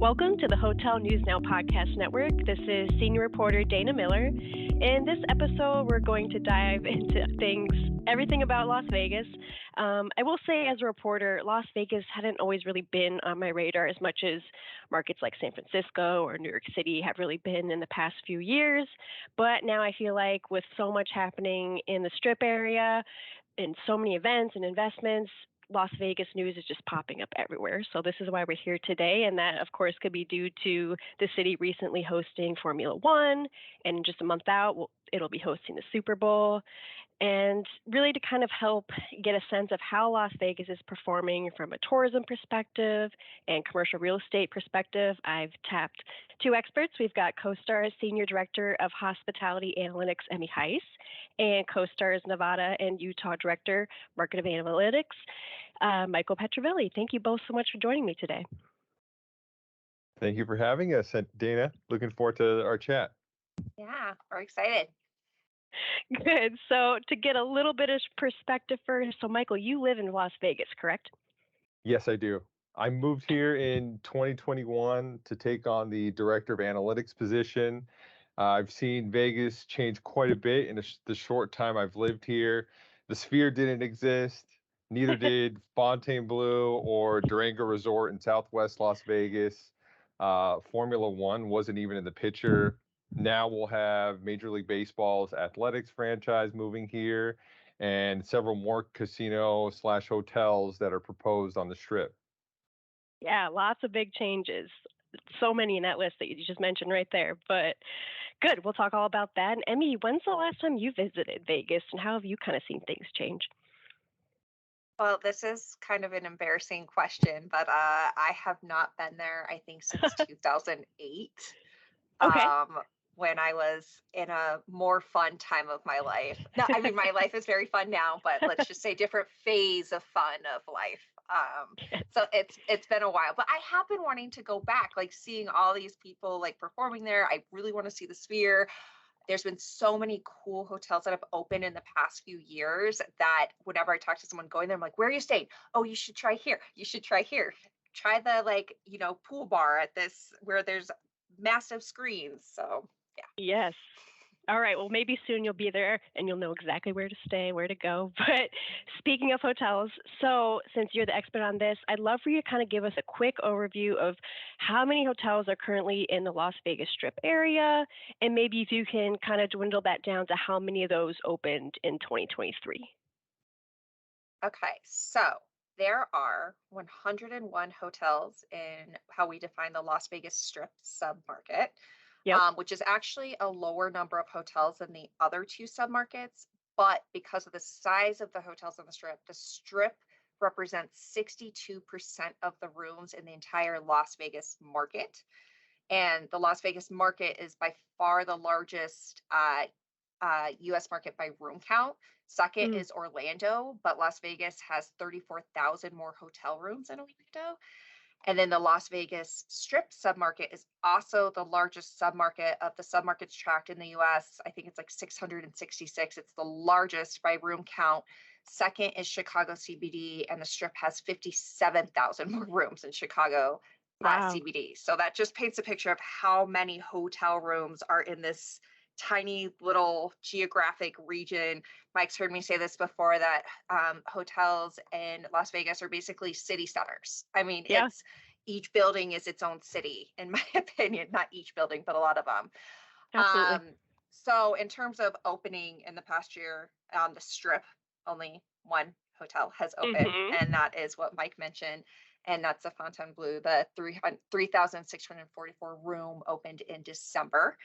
Welcome to the Hotel News Now Podcast Network. This is senior reporter Dana Miller. In this episode, we're going to dive into everything about Las Vegas. I will say, as a reporter, Las Vegas hadn't always really been on my radar as much as markets like San Francisco or New York City have really been in the past few years. But now I feel like with so much happening in the Strip area and so many events and investments, Las Vegas news is just popping up everywhere. So this is why we're here today. And that, of course, could be due to the city recently hosting Formula One. And just a month out, it'll be hosting the Super Bowl. And really to kind of help get a sense of how Las Vegas is performing from a tourism perspective and commercial real estate perspective, I've tapped two experts. We've got CoStar's Senior Director of Hospitality Analytics, Emmy Hise, and CoStar's Nevada and Utah Director, Market Analytics, Michael Petrivelli. Thank you both so much for joining me today. Thank you for having us, Dana. Looking forward to our chat. Yeah, we're excited. Good. So to get a little bit of perspective first, so Michael, you live in Las Vegas, correct? Yes, I do. I moved here in 2021 to take on the Director of Analytics position. I've seen Vegas change quite a bit in the short time I've lived here. The Sphere didn't exist. Neither did Fontainebleau or Durango Resort in Southwest Las Vegas. Formula One wasn't even in the picture. Now we'll have Major League Baseball's athletics franchise moving here and several more casino/hotels that are proposed on the Strip. Yeah, lots of big changes. So many in that list that you just mentioned right there. But good, we'll talk all about that. And Emmy, when's the last time you visited Vegas and how have you kind of seen things change? Well, this is kind of an embarrassing question, but I have not been there, I think, since 2008. Okay. When I was in a more fun time of my life. No, I mean, my life is very fun now, but let's just say different phase of fun of life. So it's been a while, but I have been wanting to go back, like seeing all these people like performing there. I really want to see the Sphere. There's been so many cool hotels that have opened in the past few years that whenever I talk to someone going there, I'm like, where are you staying? Oh, you should try here. You should try here. Try the pool bar at this where there's massive screens. So yeah. Yes. All right. Well, maybe soon you'll be there and you'll know exactly where to stay, where to go. But speaking of hotels, so since you're the expert on this, I'd love for you to kind of give us a quick overview of how many hotels are currently in the Las Vegas Strip area. And maybe if you can kind of dwindle that down to how many of those opened in 2023. Okay. So there are 101 hotels in how we define the Las Vegas Strip submarket. Yep. Which is actually a lower number of hotels than the other two submarkets. But because of the size of the hotels on the Strip represents 62% of the rooms in the entire Las Vegas market. And the Las Vegas market is by far the largest U.S. market by room count. Second is Orlando, but Las Vegas has 34,000 more hotel rooms than Orlando. And then the Las Vegas Strip submarket is also the largest submarket of the submarkets tracked in the U.S. I think it's like 666. It's the largest by room count. Second is Chicago CBD, and the Strip has 57,000 more rooms in Chicago CBD. So that just paints a picture of how many hotel rooms are in this tiny little geographic region. Mike's heard me say this before, that hotels in Las Vegas are basically city centers. I mean, it's each building is its own city, in my opinion. Not each building, but a lot of them. Absolutely. So in terms of opening in the past year on the Strip, only one hotel has opened, and that is what Mike mentioned, and that's the Fontainebleau. The 3,644 room opened in December.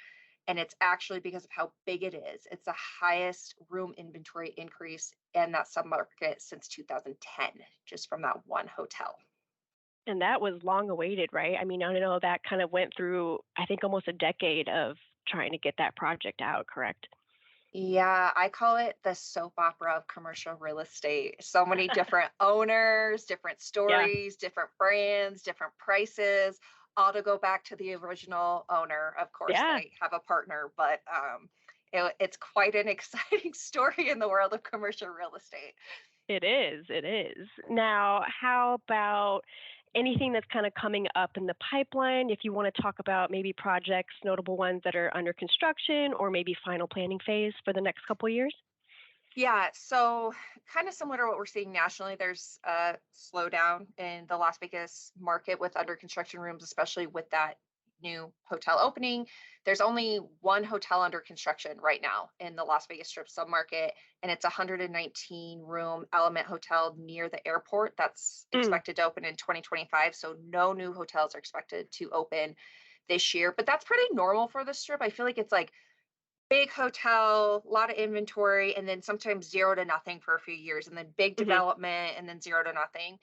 And it's actually because of how big it is. It's the highest room inventory increase in that submarket since 2010, just from that one hotel. And that was long awaited, right? I mean, I know that kind of went through, I think, almost a decade of trying to get that project out, correct? Yeah, I call it the soap opera of commercial real estate. So many different owners, different stories, different brands, different prices, all to go back to the original owner. Of course, they have a partner, but it's quite an exciting story in the world of commercial real estate. It is. Now, how about anything that's kind of coming up in the pipeline, if you want to talk about maybe projects, notable ones that are under construction or maybe final planning phase for the next couple of years? Yeah, so kind of similar to what we're seeing nationally, there's a slowdown in the Las Vegas market with under construction rooms, especially with that new hotel opening. There's only one hotel under construction right now in the Las Vegas Strip submarket, and it's a 119 room Element Hotel near the airport that's Mm. expected to open in 2025. So no new hotels are expected to open this year, but that's pretty normal for the Strip. I feel like it's like big hotel, a lot of inventory, and then sometimes zero to nothing for a few years, and then big Hmm. development, and then zero to nothing.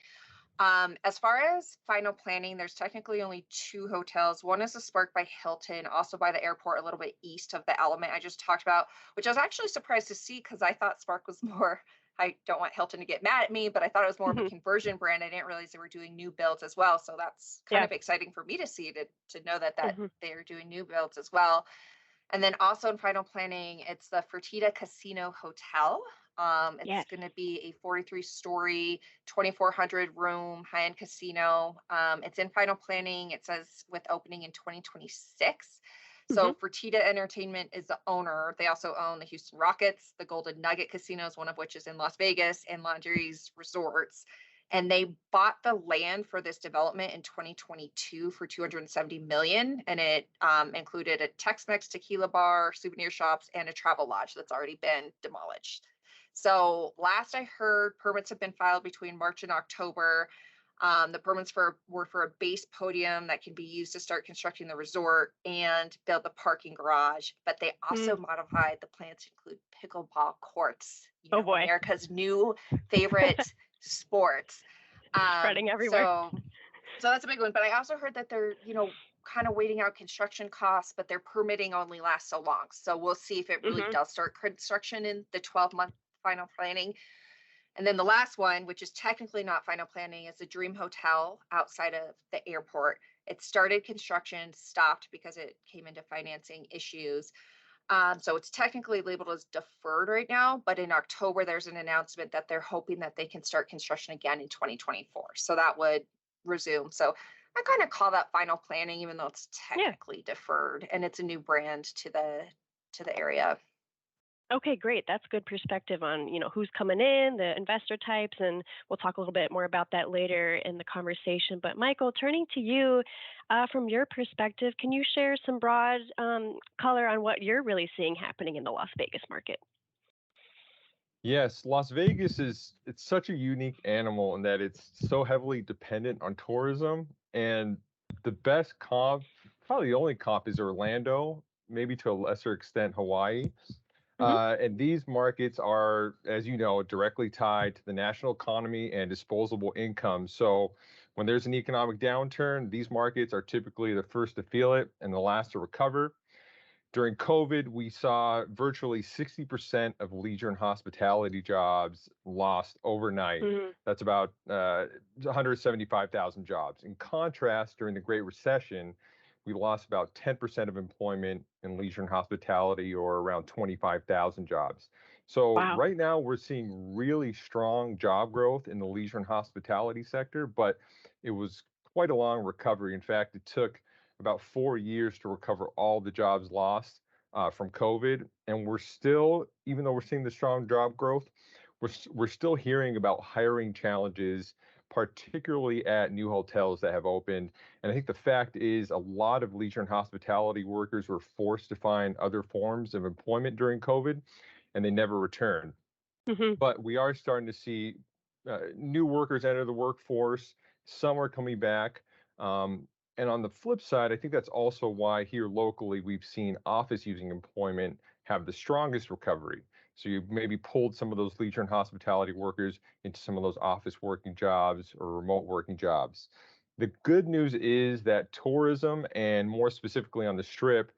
As far as final planning, there's technically only two hotels. One is the Spark by Hilton, also by the airport, a little bit east of the Element I just talked about, which I was actually surprised to see because I thought Spark was more. I don't want Hilton to get mad at me, but I thought it was more of a Hmm. conversion brand. I didn't realize they were doing new builds as well. So that's kind Yeah. of exciting for me to see to know that Hmm. they're doing new builds as well. And then also in final planning, it's the Fertitta Casino Hotel. It's Yes. going to be a 43-story, 2,400 room high-end casino. It's in final planning. It says with opening in 2026. Hmm. So Fertitta Entertainment is the owner. They also own the Houston Rockets, the Golden Nugget casinos, one of which is in Las Vegas, and Landry's Resorts. And they bought the land for this development in 2022 for 270 million, and it included a Tex-Mex tequila bar, souvenir shops, and a travel lodge that's already been demolished. So last I heard, permits have been filed between March and October. The permits were for a base podium that can be used to start constructing the resort and build the parking garage. But they also Mm. modified the plans to include pickleball courts, Oh boy. America's new favorite sport. Spreading everywhere. So that's a big one. But I also heard that they're, kind of waiting out construction costs, but their permitting only lasts so long. So we'll see if it really Hmm. does start construction in the 12-month final planning. And then the last one, which is technically not final planning, is the Dream Hotel outside of the airport. It started construction, stopped because it came into financing issues. So it's technically labeled as deferred right now, but in October, there's an announcement that they're hoping that they can start construction again in 2024. So that would resume. So I kind of call that final planning, even though it's Yeah. technically deferred and it's a new brand to the area. Okay, great. That's good perspective on, who's coming in, the investor types, and we'll talk a little bit more about that later in the conversation. But Michael, turning to you, from your perspective, can you share some broad color on what you're really seeing happening in the Las Vegas market? Yes, Las Vegas it's such a unique animal in that it's so heavily dependent on tourism, and the best comp, probably the only comp, is Orlando, maybe to a lesser extent Hawaii. Hmm. And these markets are, as you know, directly tied to the national economy and disposable income. So when there's an economic downturn, these markets are typically the first to feel it and the last to recover. During COVID, we saw virtually 60% of leisure and hospitality jobs lost overnight. Hmm. That's about 175,000 jobs. In contrast, during the Great Recession, we lost about 10% of employment in leisure and hospitality, or around 25,000 jobs. So Wow. right now, we're seeing really strong job growth in the leisure and hospitality sector, but it was quite a long recovery. In fact, it took about 4 years to recover all the jobs lost from COVID. And we're still, even though we're seeing the strong job growth, we're still hearing about hiring challenges, particularly at new hotels that have opened. And I think the fact is a lot of leisure and hospitality workers were forced to find other forms of employment during COVID, and they never returned. Hmm. But we are starting to see new workers enter the workforce. Some are coming back. And on the flip side, I think that's also why here locally we've seen office using employment have the strongest recovery. So you've maybe pulled some of those leisure and hospitality workers into some of those office working jobs or remote working jobs. The good news is that tourism, and more specifically on the Strip,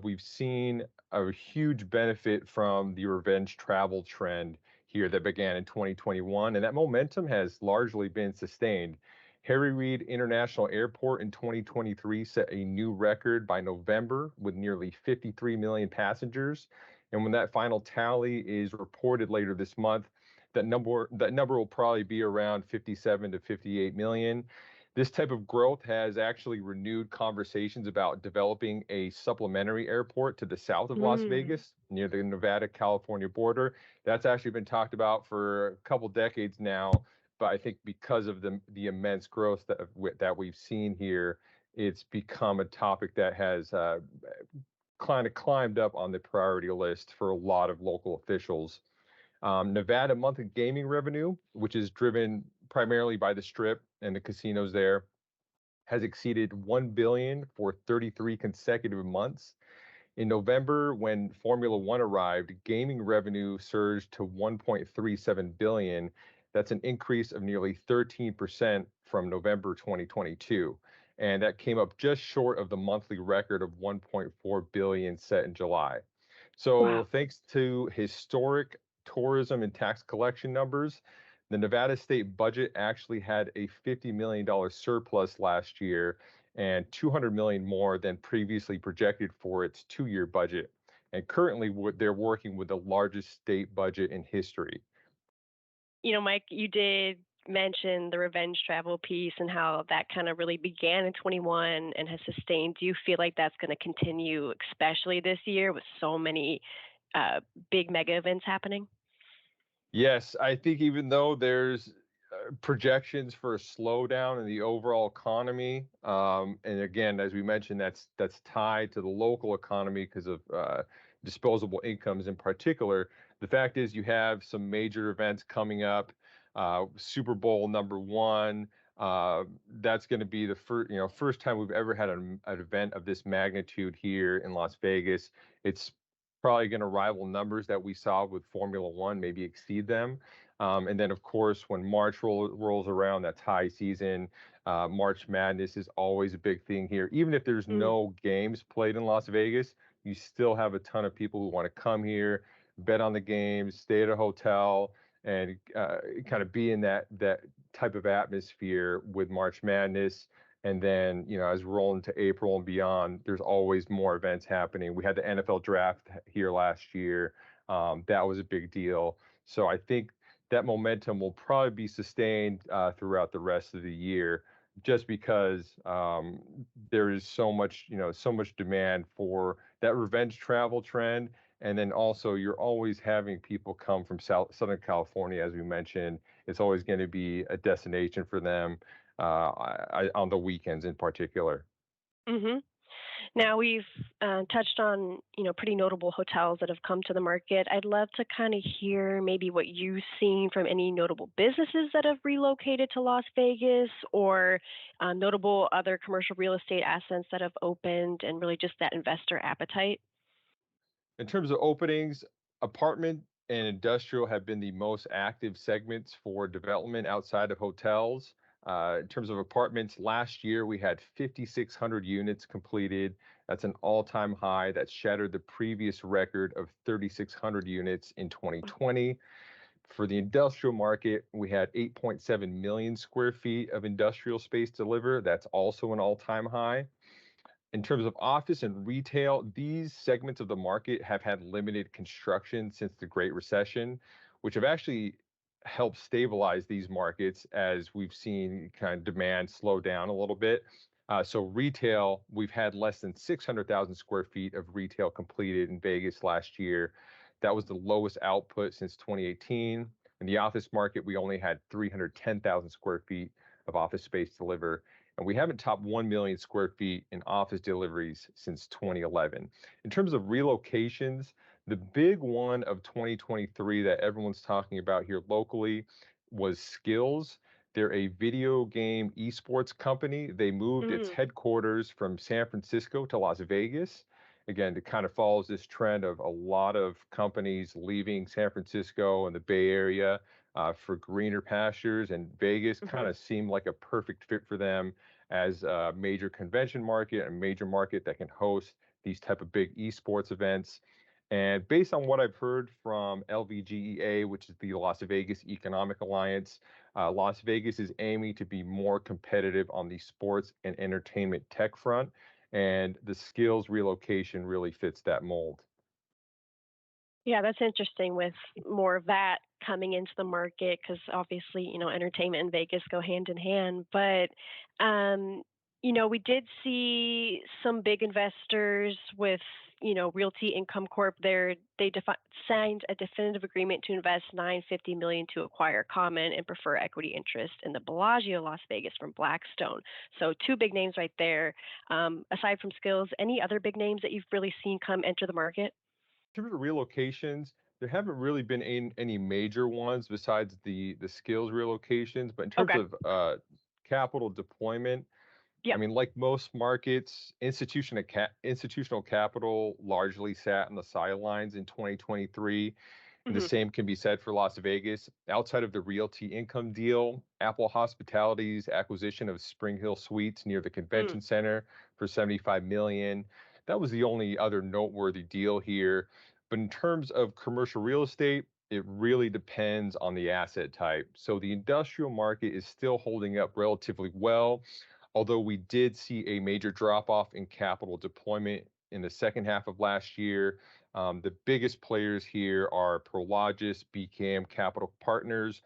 we've seen a huge benefit from the revenge travel trend here that began in 2021, and that momentum has largely been sustained. Harry Reid International Airport in 2023 set a new record by November with nearly 53 million passengers. And when that final tally is reported later this month, that number will probably be around 57 to 58 million. This type of growth has actually renewed conversations about developing a supplementary airport to the south of Las Mm, Vegas near the Nevada-California border. That's actually been talked about for a couple decades now, but I think because of the immense growth that we've seen here, it's become a topic that has kind of climbed up on the priority list for a lot of local officials. Nevada monthly gaming revenue, which is driven primarily by the Strip and the casinos there, has exceeded 1 billion for 33 consecutive months. In November, when Formula One arrived, gaming revenue surged to 1.37 billion. That's an increase of nearly 13% from November 2022. And that came up just short of the monthly record of 1.4 billion set in July. wow. So, thanks to historic tourism and tax collection numbers, the Nevada state budget actually had a $50 million surplus last year and 200 million more than previously projected for its 2-year budget. And currently, they're working with the largest state budget in history. Mike, you did mention the revenge travel piece and how that kind of really began in 21 and has sustained. Do you feel like that's going to continue, especially this year with so many big mega events happening? Yes, I think even though there's projections for a slowdown in the overall economy, and again, as we mentioned, that's tied to the local economy because of disposable incomes in particular. The fact is, you have some major events coming up. Super Bowl #1. That's going to be the first time we've ever had an event of this magnitude here in Las Vegas. It's probably going to rival numbers that we saw with Formula One, maybe exceed them. And then, of course, when March rolls around, that's high season. March Madness is always a big thing here. Even if there's Mm. no games played in Las Vegas, you still have a ton of people who want to come here, bet on the games, stay at a hotel, and kind of be in that type of atmosphere with March Madness. And then, as we roll into April and beyond, there's always more events happening. We had the NFL draft here last year. That was a big deal. So I think that momentum will probably be sustained throughout the rest of the year, just because there is so much demand for that revenge travel trend. And then also, you're always having people come from Southern California, as we mentioned. It's always going to be a destination for them on the weekends in particular. Hmm. Now we've touched on pretty notable hotels that have come to the market. I'd love to kind of hear maybe what you've seen from any notable businesses that have relocated to Las Vegas, or notable other commercial real estate assets that have opened, and really just that investor appetite. In terms of openings, apartment and industrial have been the most active segments for development outside of hotels. In terms of apartments, last year we had 5,600 units completed. That's an all-time high that shattered the previous record of 3,600 units in 2020. For the industrial market, we had 8.7 million square feet of industrial space delivered. That's also an all-time high. In terms of office and retail, these segments of the market have had limited construction since the Great Recession, which have actually helped stabilize these markets as we've seen kind of demand slow down a little bit. So retail, we've had less than 600,000 square feet of retail completed in Vegas last year. That was the lowest output since 2018. In the office market, we only had 310,000 square feet of office space delivered, and we haven't topped 1 million square feet in office deliveries since 2011. In terms of relocations, the big one of 2023 that everyone's talking about here locally was Skills. They're a video game esports company. They moved its Mm. headquarters from San Francisco to Las Vegas. Again, it kind of follows this trend of a lot of companies leaving San Francisco and the Bay Area for greener pastures, and Vegas kind Hmm. of seemed like a perfect fit for them as a major convention market, a major market that can host these type of big esports events. And based on what I've heard from LVGEA, which is the Las Vegas Economic Alliance, Las Vegas is aiming to be more competitive on the sports and entertainment tech front, and the Skills relocation really fits that mold. Yeah, that's interesting with more of that coming into the market because obviously, entertainment and Vegas go hand in hand. But, we did see some big investors with, Realty Income Corp there. They signed a definitive agreement to invest $950 million to acquire common and prefer equity interest in the Bellagio Las Vegas from Blackstone. So two big names right there. Aside from Skills, any other big names that you've really seen come enter the market? In terms of relocations, there haven't really been any major ones besides the skills relocations. But in terms Okay. of capital deployment, I Yep. mean, like most markets, institutional capital largely sat on the sidelines in 2023. And the Hmm. same can be said for Las Vegas. Outside of the Realty Income deal, Apple Hospitality's acquisition of Spring Hill Suites near the Mm. convention center for $75 million. That was the only other noteworthy deal here. But in terms of commercial real estate, it really depends on the asset type. So the industrial market is still holding up relatively well, although we did see a major drop off in capital deployment in the second half of last year. The biggest players here are Prologis, BCAM Capital Partners.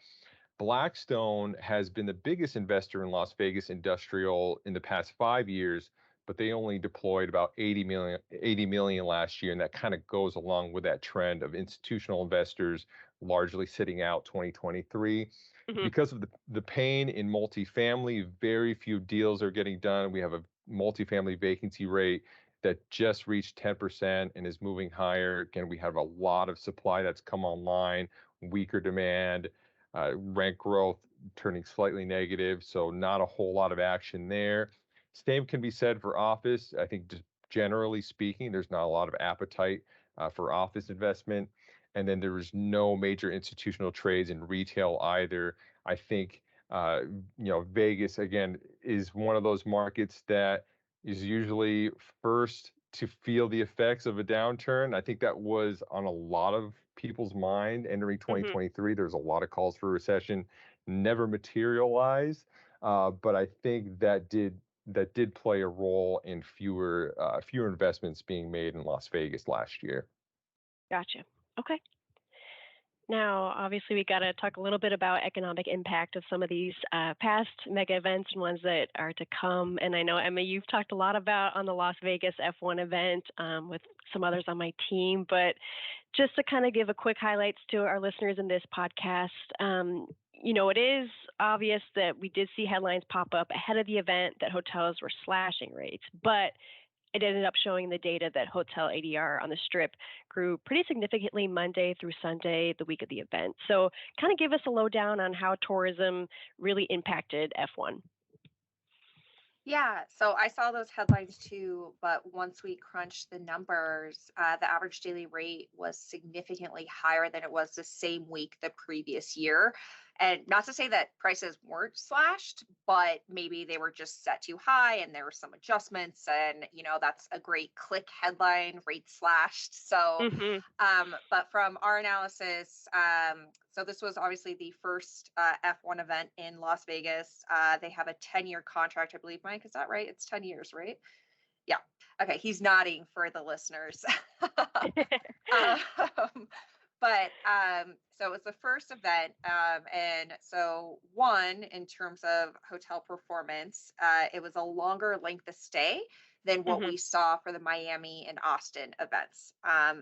Blackstone has been the biggest investor in Las Vegas industrial in the past 5 years, but they only deployed about 80 million last year. And that kind of goes along with that trend of institutional investors largely sitting out 2023. Hmm. Because of the pain in multifamily, very few deals are getting done. We have a multifamily vacancy rate that just reached 10% and is moving higher. Again, we have a lot of supply that's come online, weaker demand, rent growth turning slightly negative, so not a whole lot of action there. Same can be said for office. I think just generally speaking, there's not a lot of appetite for office investment. And then there is no major institutional trades in retail either. I think Vegas again is one of those markets that is usually first to feel the effects of a downturn. I think that was on a lot of people's mind entering Hmm. 2023. There's a lot of calls for a recession, never materialized, but I think that did play a role in fewer investments being made in Las Vegas last year. Gotcha. Okay. Now, obviously, we got to talk a little bit about economic impact of some of these past mega events and ones that are to come. And I know, Emma, you've talked a lot about on the Las Vegas F1 event with some others on my team. But just to kind of give a quick highlights to our listeners in this podcast, it is obvious that we did see headlines pop up ahead of the event that hotels were slashing rates, but it ended up showing the data that hotel ADR on the Strip grew pretty significantly Monday through Sunday, the week of the event. So kind of give us a lowdown on how tourism really impacted F1. Yeah, so I saw those headlines too, but once we crunched the numbers, the average daily rate was significantly higher than it was the same week the previous year. And not to say that prices weren't slashed, but maybe they were just set too high and there were some adjustments. And, that's a great click headline, rate slashed. So, Mm-hmm. but from our analysis, so this was obviously the first F1 event in Las Vegas. They have a 10-year contract, I believe. Mike, is that right? It's 10 years, right? Yeah. Okay. He's nodding for the listeners. um, so it was the first event. And so one, in terms of hotel performance, it was a longer length of stay than what Mm-hmm. we saw for the Miami and Austin events.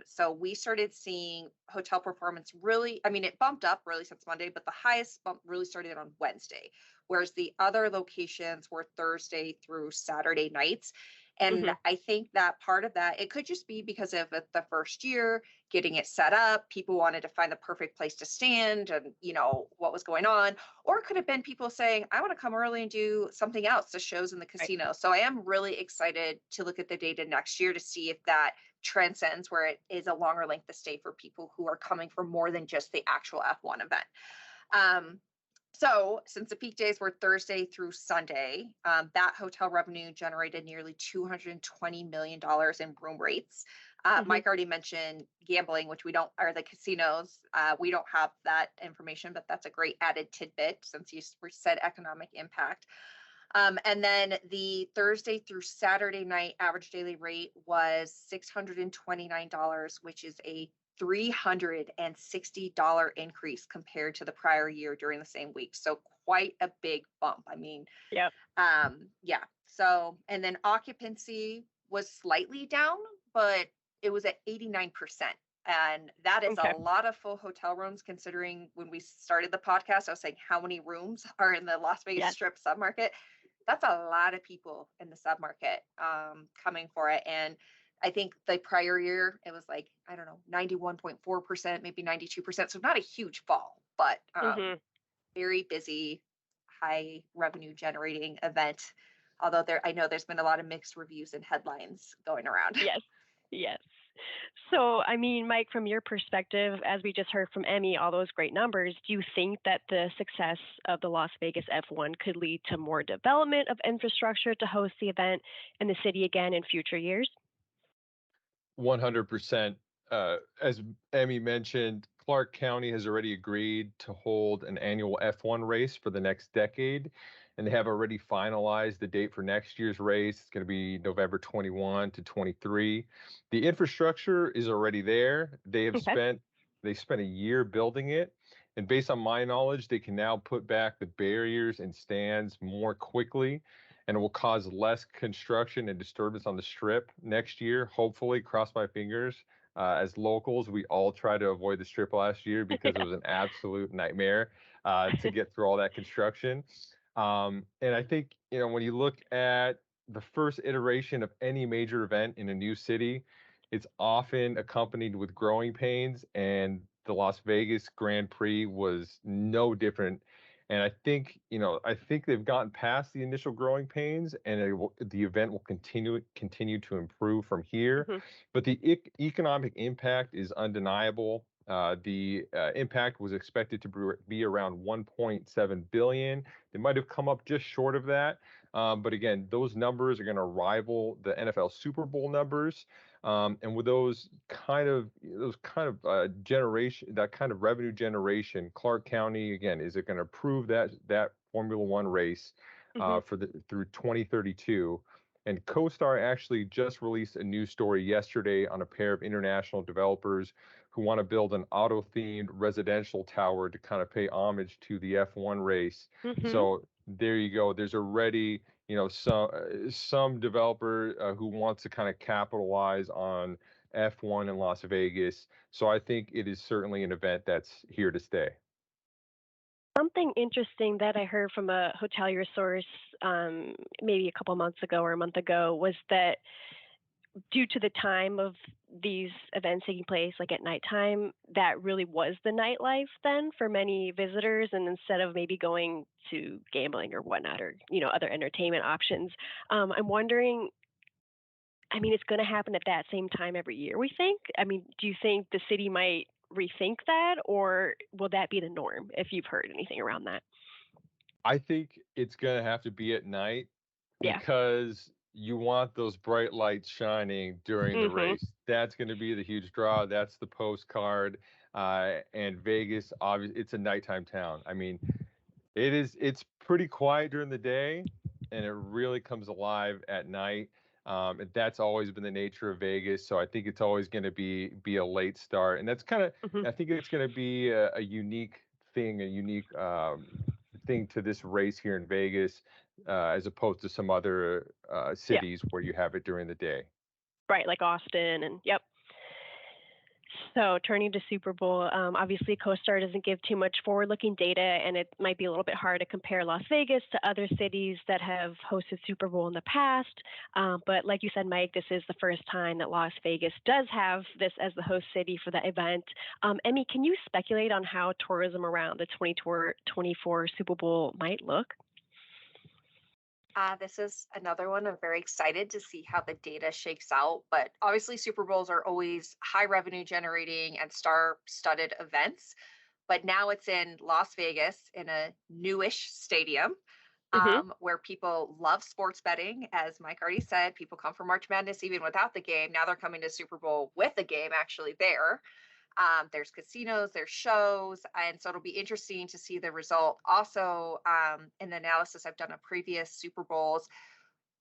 So we started seeing hotel performance really, I mean, it bumped up really since Monday, but the highest bump really started on Wednesday, whereas the other locations were Thursday through Saturday nights. And Mm-hmm. I think that part of that, it could just be because of the first year, getting it set up. People wanted to find the perfect place to stand and, what was going on. Or it could have been people saying, I want to come early and do something else, the shows in the Right. casino. So I am really excited to look at the data next year to see if that transcends where it is a longer length of stay for people who are coming for more than just the actual F1 event. So since the peak days were Thursday through Sunday, that hotel revenue generated nearly $220 million in room rates. Mm-hmm. Mike already mentioned gambling, which we don't, or the casinos. We don't have that information, but that's a great added tidbit since you said economic impact. And then the Thursday through Saturday night average daily rate was $629, which is a $360 increase compared to the prior year during the same week. So quite a big bump. I mean, Yep. yeah. So, and then occupancy was slightly down, but it was at 89%. And that is Okay. a lot of full hotel rooms, considering when we started the podcast, I was saying how many rooms are in the Las Vegas Yes. Strip submarket. That's a lot of people in the submarket coming for it. And I think the prior year, it was like, I don't know, 91.4%, maybe 92%. So not a huge fall, but Hmm. very busy, high revenue generating event. Although I know there's been a lot of mixed reviews and headlines going around. Yes. Yes. So, I mean, Mike, from your perspective, as we just heard from Emmy, all those great numbers, do you think that the success of the Las Vegas F1 could lead to more development of infrastructure to host the event in the city again in future years? 100%. As Emmy mentioned, Clark County has already agreed to hold an annual F1 race for the next decade, and they have already finalized the date for next year's race. It's going to be November 21 to 23. The infrastructure is already there. Okay. They spent a year building it, and based on my knowledge, they can now put back the barriers and stands more quickly, and it will cause less construction and disturbance on the strip next year. Hopefully, cross my fingers. As locals, we all tried to avoid the strip last year because it was an absolute nightmare to get through all that construction. And I think, when you look at the first iteration of any major event in a new city, it's often accompanied with growing pains, and the Las Vegas Grand Prix was no different. And I think they've gotten past the initial growing pains, and the event will continue to improve from here. Mhm. But the economic impact is undeniable. The impact was expected to be around 1.7 billion. They might have come up just short of that. But again, those numbers are going to rival the NFL Super Bowl numbers. And with those kind of generation, that kind of revenue generation, Clark County again, is it going to prove that Formula One race Mhm. through 2032? And CoStar actually just released a news story yesterday on a pair of international developers who want to build an auto-themed residential tower to kind of pay homage to the F1 race. Mhm. So there you go. There's already some developer who wants to kind of capitalize on F1 in Las Vegas. So I think it is certainly an event that's here to stay. Something interesting that I heard from a hotelier source maybe a couple months ago or a month ago was that due to the time of these events taking place, like at nighttime, that really was the nightlife then for many visitors. And instead of maybe going to gambling or whatnot, or other entertainment options, I'm wondering. I mean, it's going to happen at that same time every year, we think. I mean, do you think the city might rethink that, or will that be the norm if you've heard anything around that? I think it's going to have to be at night Yeah. because you want those bright lights shining during the Mhm. race. That's going to be the huge draw. That's the postcard. And Vegas, obviously, it's a nighttime town. I mean, it's pretty quiet during the day, and it really comes alive at night. And that's always been the nature of Vegas. So I think it's always going to be a late start, and Mhm. I think it's going to be a unique thing, a unique thing to this race here in Vegas, as opposed to some other Yeah. cities where you have it during the day. Right, like Austin, and yep. So turning to Super Bowl, obviously CoStar doesn't give too much forward-looking data, and it might be a little bit hard to compare Las Vegas to other cities that have hosted Super Bowl in the past. But like you said, Mike, this is the first time that Las Vegas does have this as the host city for the event. Emmy, can you speculate on how tourism around the 2024 Super Bowl might look? This is another one. I'm very excited to see how the data shakes out. But obviously, Super Bowls are always high revenue generating and star studded events. But now it's in Las Vegas in a newish stadium Hmm. where people love sports betting. As Mike already said, people come for March Madness even without the game. Now they're coming to Super Bowl with the game actually there. There's casinos, there's shows, and so it'll be interesting to see the result. Also, in the analysis I've done of previous Super Bowls,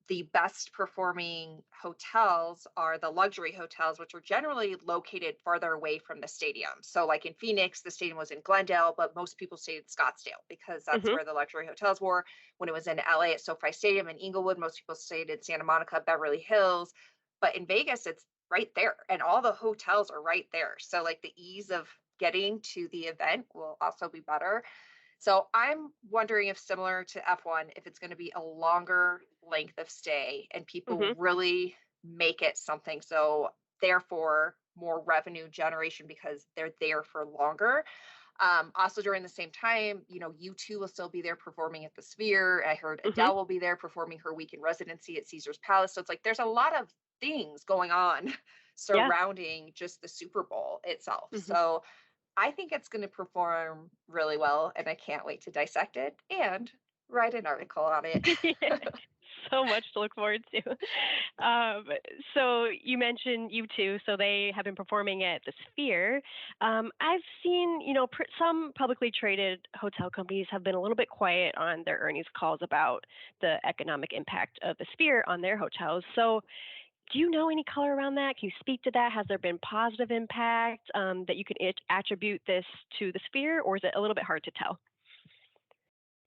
the best performing hotels are the luxury hotels, which are generally located farther away from the stadium. So like in Phoenix, the stadium was in Glendale, but most people stayed in Scottsdale because that's Mhm. where the luxury hotels were. When it was in LA at SoFi Stadium in Inglewood, most people stayed in Santa Monica, Beverly Hills. But in Vegas, it's right there and all the hotels are right there. So like the ease of getting to the event will also be better. So I'm wondering if similar to F1, if it's going to be a longer length of stay and people Mhm. really make it something. So therefore more revenue generation because they're there for longer. Also during the same time, U2 will still be there performing at the Sphere. I heard Mhm. Adele will be there performing her weekend residency at Caesar's Palace. So it's like there's a lot of things going on Yeah. surrounding just the Super Bowl itself. Mhm. So I think it's going to perform really well, and I can't wait to dissect it and write an article on it. So much to look forward to. Um, so you mentioned U2, so they have been performing at the Sphere. I've seen, some publicly traded hotel companies have been a little bit quiet on their earnings calls about the economic impact of the Sphere on their hotels. So do you know any color around that? Can you speak to that? Has there been positive impact that you could attribute this to the Sphere, or is it a little bit hard to tell?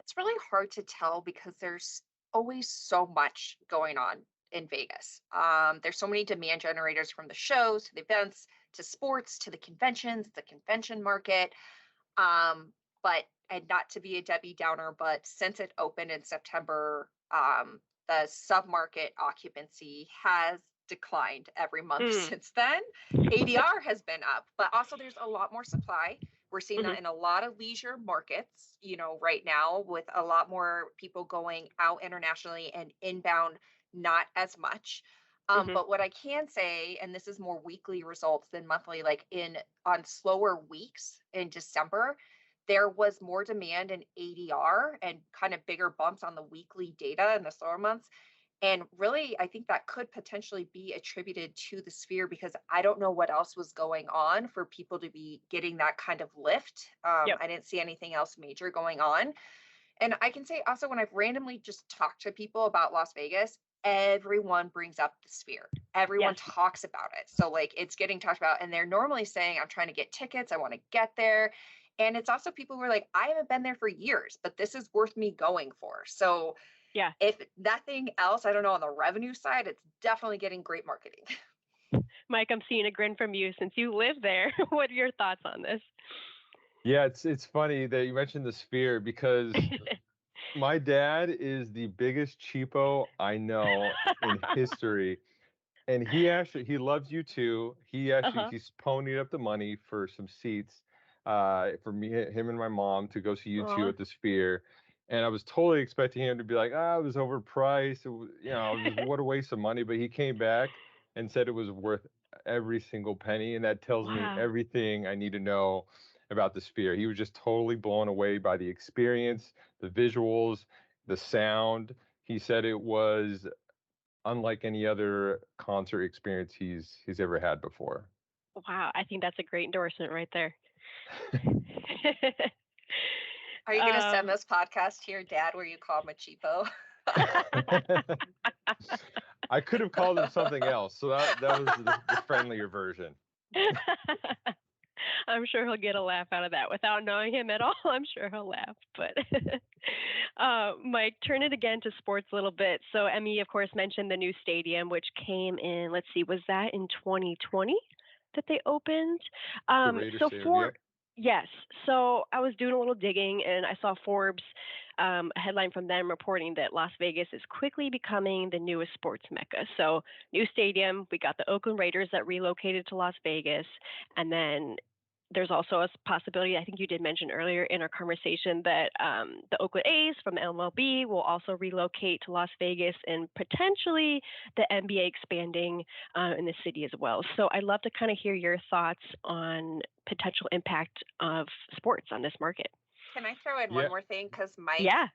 It's really hard to tell because there's always so much going on in Vegas. There's so many demand generators from the shows to the events to sports to the conventions, the convention market. Um, but and not to be a Debbie Downer, but since it opened in September, the submarket occupancy has declined every month Mm. since then. ADR has been up, but also there's a lot more supply. We're seeing Hmm. that in a lot of leisure markets, right now with a lot more people going out internationally and inbound, not as much. Hmm. But what I can say, and this is more weekly results than monthly, like on slower weeks in December, there was more demand in ADR and kind of bigger bumps on the weekly data in the slower months. And really, I think that could potentially be attributed to the Sphere because I don't know what else was going on for people to be getting that kind of lift. Yep. I didn't see anything else major going on. And I can say also when I've randomly just talked to people about Las Vegas, everyone brings up the Sphere. Everyone Yes. talks about it. So like it's getting talked about and they're normally saying, I'm trying to get tickets. I want to get there. And it's also people who are like, I haven't been there for years, but this is worth me going for. So Yeah. if nothing else, I don't know, on the revenue side, it's definitely getting great marketing. Mike, I'm seeing a grin from you since you live there. What are your thoughts on this? Yeah, it's funny that you mentioned the Sphere because my dad is the biggest cheapo I know in history. And he loves you too. Uh-huh. He's ponied up the money for some seats for me, him and my mom to go see you two Aw. at the Sphere. And I was totally expecting him to be like, it was overpriced. It was what a waste of money. But he came back and said it was worth every single penny. And that tells me Wow. everything I need to know about the Sphere. He was just totally blown away by the experience, the visuals, the sound. He said it was unlike any other concert experience he's ever had before. Wow. I think that's a great endorsement right there. Are you going to send um, this podcast to your dad where you call him a cheapo? I could have called him something else, so that was the friendlier version. I'm sure he'll get a laugh out of that without knowing him at all. I'm sure he'll laugh. But Mike, turn it again to sports a little bit. So Emmy, of course, mentioned the new stadium, which came in. Let's see, was that in 2020 that they opened? The Raiders So Stadium, for yep. Yes. So I was doing a little digging and I saw Forbes, a headline from them reporting that Las Vegas is quickly becoming the newest sports mecca. So, new stadium, we got the Oakland Raiders that relocated to Las Vegas. And then there's also a possibility, I think you did mention earlier in our conversation, that the Oakland A's from the MLB will also relocate to Las Vegas and potentially the NBA expanding in the city as well. So I'd love to kind of hear your thoughts on potential impact of sports on this market. Can I throw in one Yeah. more thing? Because Mike, Yeah.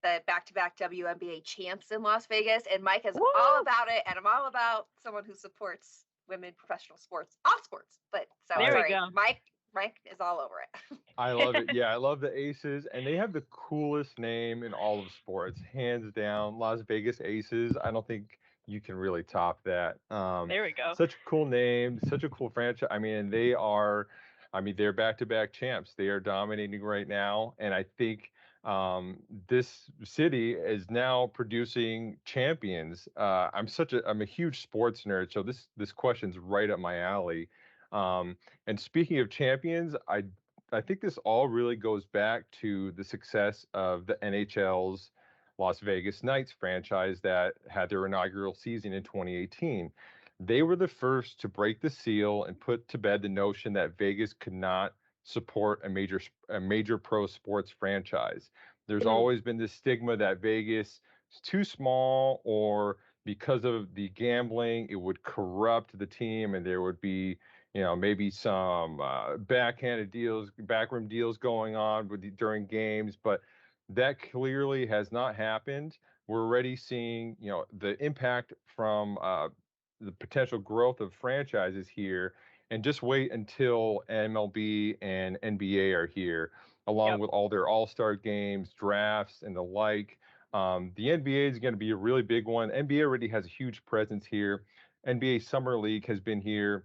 the back-to-back WNBA champs in Las Vegas, and Mike is Woo! all about it, and I'm all about someone who supports women professional sports, all sports. But so There we sorry, go. Mike Frank is all over it. I love it. Yeah, I love the Aces, and they have the coolest name in all of sports, hands down. Las Vegas Aces. I don't think you can really top that. There we go. Such a cool name, such a cool franchise. I mean, they are. I mean, they're back-to-back champs. They are dominating right now, and I think this city is now producing champions. I'm a huge sports nerd, so this question's right up my alley. Um, and speaking of champions, I think this all really goes back to the success of the NHL's Las Vegas Knights franchise that had their inaugural season in 2018. They were the first to break the seal and put to bed the notion that Vegas could not support a major pro sports franchise. There's Mm, always been this stigma that Vegas is too small, or because of the gambling, it would corrupt the team and there would be maybe some backhanded deals, backroom deals going on during games, but that clearly has not happened. We're already seeing, the impact from the potential growth of franchises here, and just wait until MLB and NBA are here, along yep. with all their All-Star games, drafts, and the like. The NBA is going to be a really big one. NBA already has a huge presence here. NBA Summer League has been here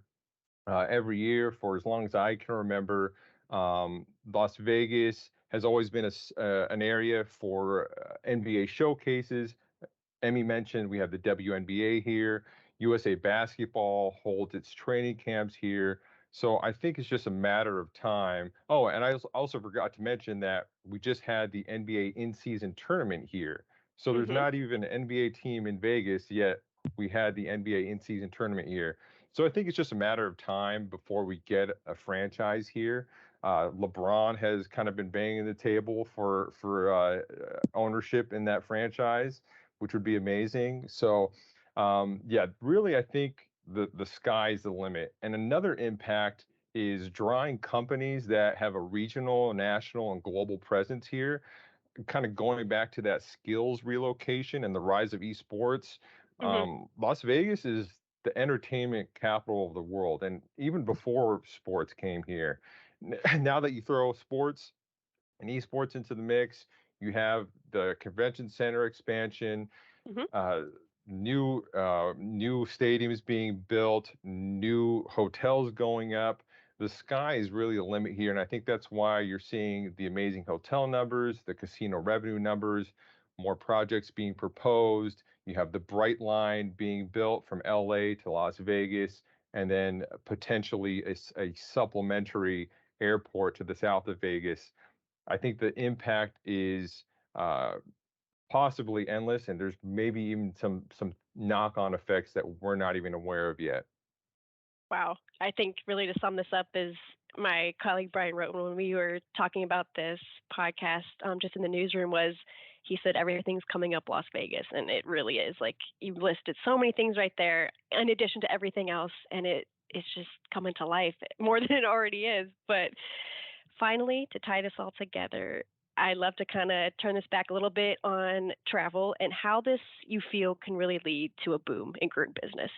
every year for as long as I can remember. Las Vegas has always been an area for NBA showcases. Emmy mentioned we have the WNBA here. USA Basketball holds its training camps here. So I think it's just a matter of time. Oh, and I also forgot to mention that we just had the NBA in-season tournament here. So there's Mhm. not even an NBA team in Vegas yet. We had the NBA in-season tournament here. So I think it's just a matter of time before we get a franchise here. LeBron has kind of been banging the table for ownership in that franchise, which would be amazing. So, yeah, really, I think the sky's the limit. And another impact is drawing companies that have a regional, national, and global presence here, kind of going back to that skills relocation and the rise of esports. Mhm. Las Vegas is the entertainment capital of the world, and even before sports came here. Now that you throw sports and esports into the mix, you have the convention center expansion, Mhm. uh, new stadiums being built, new hotels going up. The sky is really the limit here, and I think that's why you're seeing the amazing hotel numbers, the casino revenue numbers, more projects being proposed. You have the Bright Line being built from LA to Las Vegas, and then potentially a supplementary airport to the south of Vegas. I think the impact is uh, possibly endless, and there's maybe even some knock-on effects that we're not even aware of yet. Wow. I think really to sum this up is my colleague Brian wrote when we were talking about this podcast just in the newsroom was he said everything's coming up Las Vegas, and it really is. Like you listed so many things right there in addition to everything else, and it's just coming to life more than it already is. But finally, to tie this all together, I'd love to kind of turn this back a little bit on travel and how this you feel can really lead to a boom in group business.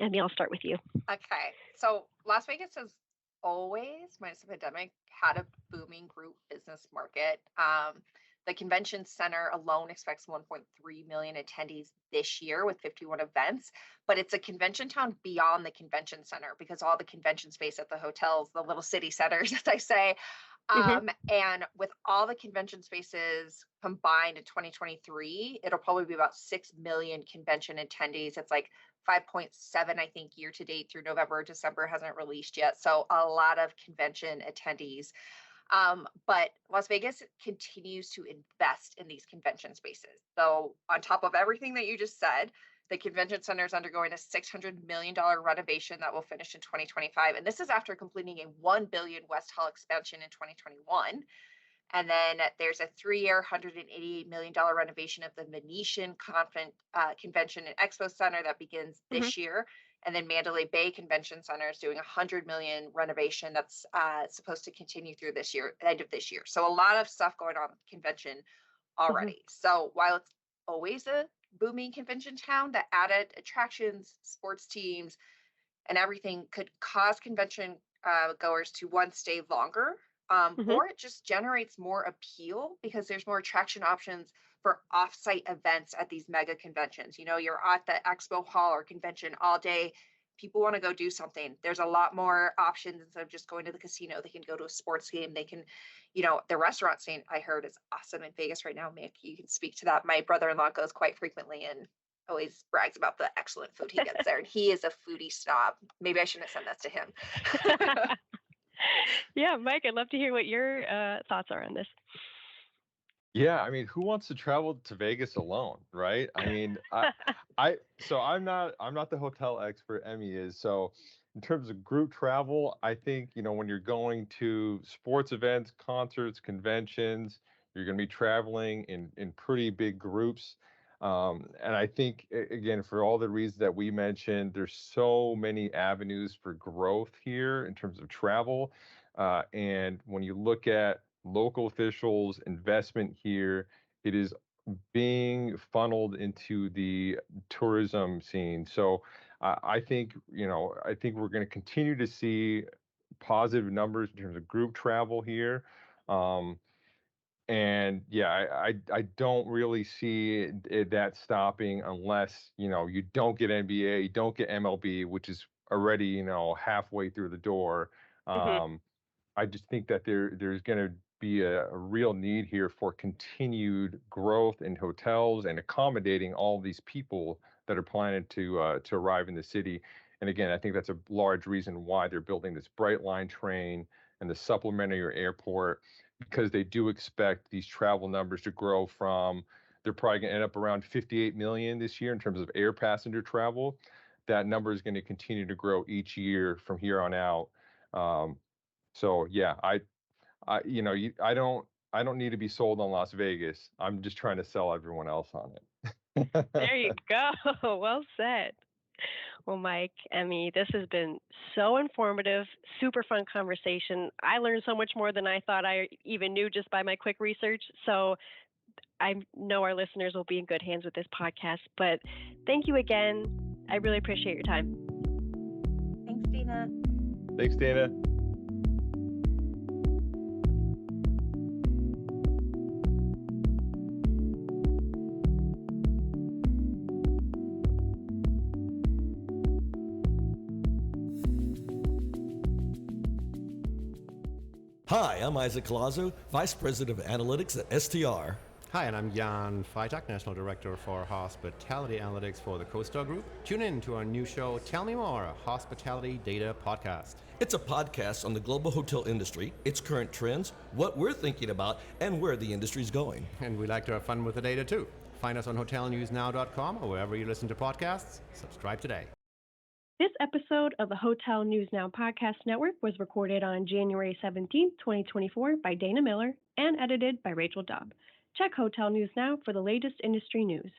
Emmy, I'll start with you. Okay, so Las Vegas has always, minus the pandemic, had a booming group business market. The convention center alone expects 1.3 million attendees this year with 51 events, but it's a convention town beyond the convention center because all the convention space at the hotels, the little city centers, as I say. Mm-hmm. And with all the convention spaces combined in 2023, it'll probably be about 6 million convention attendees. It's like 5.7, I think, year to date through November. December hasn't released yet. So a lot of convention attendees. But Las Vegas continues to invest in these convention spaces. So on top of everything that you just said, the convention center is undergoing a $600 million renovation that will finish in 2025. And this is after completing a $1 billion West Hall expansion in 2021. And then there's a 3-year, $188 million renovation of the Venetian Convention and Expo Center that begins Mm-hmm. this year. And then Mandalay Bay Convention Center is doing a $100 million renovation that's supposed to continue through this year, end of this year. So a lot of stuff going on with the convention Mm-hmm. already. So while it's always a booming convention town, the added attractions, sports teams, and everything could cause convention goers to one, stay longer, Hmm. or it just generates more appeal because there's more attraction options for offsite events at these mega conventions. You know, you're at the expo hall or convention all day. People want to go do something. There's a lot more options instead of just going to the casino. They can go to a sports game. They can, the restaurant scene I heard is awesome in Vegas right now. Mick, you can speak to that. My brother-in-law goes quite frequently and always brags about the excellent food he gets there. And he is a foodie snob. Maybe I shouldn't have sent that to him. Yeah, Mike, I'd love to hear what your thoughts are on this. Yeah, I mean, who wants to travel to Vegas alone, right? I mean, so I'm not the hotel expert, Emmy is. So in terms of group travel, I think, when you're going to sports events, concerts, conventions, you're going to be traveling in pretty big groups. And I think, again, for all the reasons that we mentioned, there's so many avenues for growth here in terms of travel. And when you look at local officials' investment here, it is being funneled into the tourism scene. So I think we're going to continue to see positive numbers in terms of group travel here. Um, and yeah, I don't really see that stopping unless, you don't get NBA, you don't get MLB, which is already, halfway through the door. Hmm. Um, I just think that there's going to be a real need here for continued growth in hotels and accommodating all these people that are planning to arrive in the city. And again, I think that's a large reason why they're building this Bright Line train and the supplementary airport, because they do expect these travel numbers to grow from, they're probably going to end up around 58 million this year in terms of air passenger travel. That number is going to continue to grow each year from here on out. Um, so yeah, I don't need to be sold on Las Vegas. I'm just trying to sell everyone else on it. There you go. Well said. Well, Mike, Emmy, this has been so informative, super fun conversation. I learned so much more than I thought I even knew just by my quick research. So I know our listeners will be in good hands with this podcast. But thank you again. I really appreciate your time. Thanks, Dana. Thanks, Dana. Hi, I'm Isaac Colazo, Vice President of Analytics at STR. Hi, and I'm Jan Freitag, National Director for Hospitality Analytics for the CoStar Group. Tune in to our new show, Tell Me More, a hospitality data podcast. It's a podcast on the global hotel industry, its current trends, what we're thinking about, and where the industry's going. And we like to have fun with the data too. Find us on hotelnewsnow.com or wherever you listen to podcasts. Subscribe today. This episode of the Hotel News Now Podcast Network was recorded on January 17, 2024 by Dana Miller and edited by Rachel Dobb. Check Hotel News Now for the latest industry news.